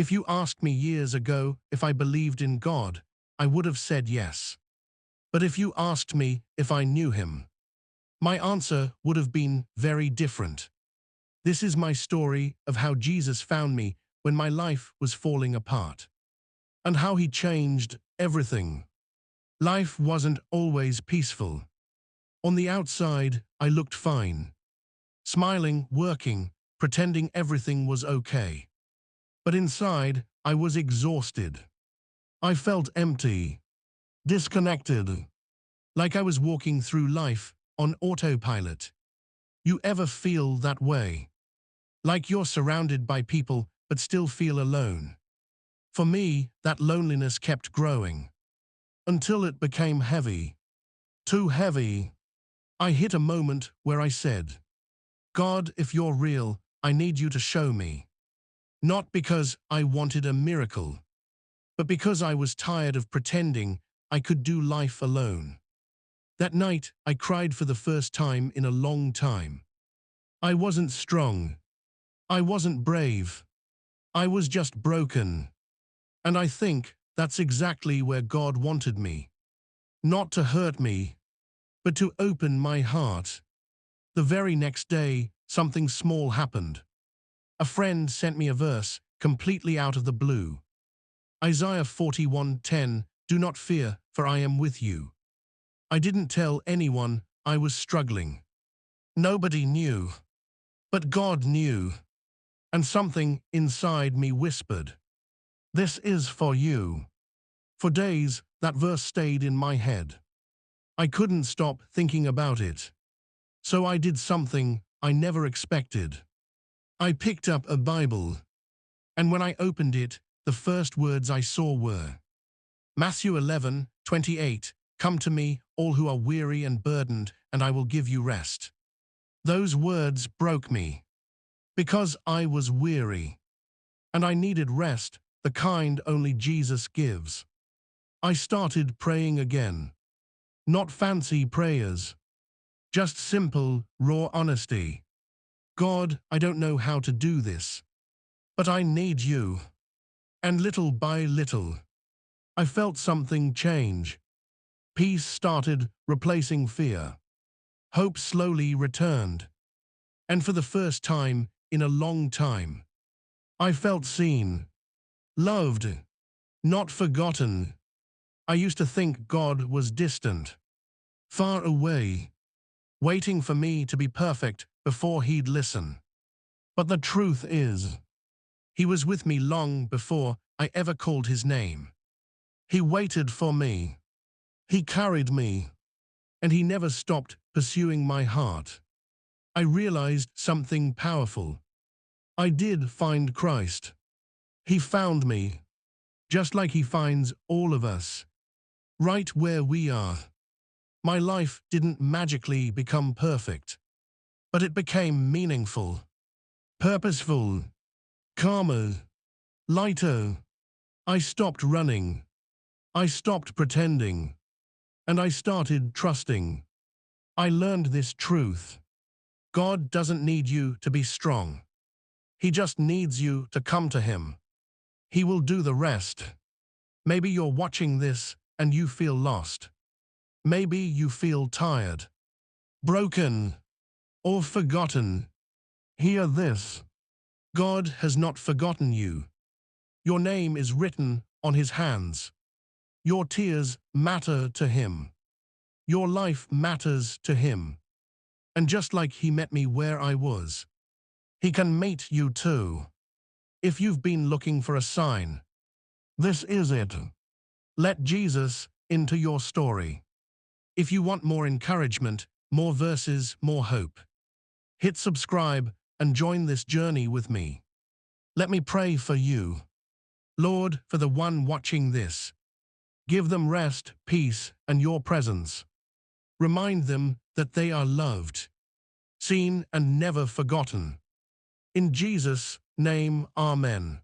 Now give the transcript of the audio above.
If you asked me years ago if I believed in God, I would have said yes. But if you asked me if I knew him, my answer would have been very different. This is my story of how Jesus found me when my life was falling apart, and how he changed everything. Life wasn't always peaceful. On the outside, I looked fine, smiling, working, pretending everything was okay. But inside, I was exhausted. I felt empty, disconnected, like I was walking through life on autopilot. You ever feel that way? Like you're surrounded by people but still feel alone? For me, that loneliness kept growing, until it became heavy. Too heavy. I hit a moment where I said, God, if you're real, I need you to show me. Not because I wanted a miracle, but because I was tired of pretending I could do life alone. That night, I cried for the first time in a long time. I wasn't strong. I wasn't brave. I was just broken. And I think that's exactly where God wanted me. Not to hurt me, but to open my heart. The very next day, something small happened. A friend sent me a verse completely out of the blue. Isaiah 41:10, "Do not fear, for I am with you." I didn't tell anyone I was struggling. Nobody knew. But God knew. And something inside me whispered, "This is for you." For days, that verse stayed in my head. I couldn't stop thinking about it. So I did something I never expected. I picked up a Bible. And when I opened it, the first words I saw were Matthew 11:28, "Come to me, all who are weary and burdened, and I will give you rest." Those words broke me, because I was weary, and I needed rest, the kind only Jesus gives. I started praying again. Not fancy prayers, just simple, raw honesty. God, I don't know how to do this, but I need you. And little by little, I felt something change. Peace started replacing fear. Hope slowly returned. And for the first time in a long time, I felt seen, loved, not forgotten. I used to think God was distant, far away, waiting for me to be perfect before he'd listen. But the truth is, he was with me long before I ever called his name. He waited for me. He carried me. And he never stopped pursuing my heart. I realized something powerful. I did find Christ. He found me, just like he finds all of us, right where we are. My life didn't magically become perfect, but it became meaningful, purposeful, calmer, lighter. I stopped running. I stopped pretending. And I started trusting. I learned this truth. God doesn't need you to be strong. He just needs you to come to him. He will do the rest. Maybe you're watching this and you feel lost. Maybe you feel tired, broken, or forgotten. Hear this. God has not forgotten you. Your name is written on his hands. Your tears matter to him. Your life matters to him. And just like he met me where I was, he can meet you too. If you've been looking for a sign, this is it. Let Jesus into your story. If you want more encouragement, more verses, more hope, hit subscribe and join this journey with me. Let me pray for you. Lord, for the one watching this, give them rest, peace, and your presence. Remind them that they are loved, seen, and never forgotten. In Jesus' name, Amen.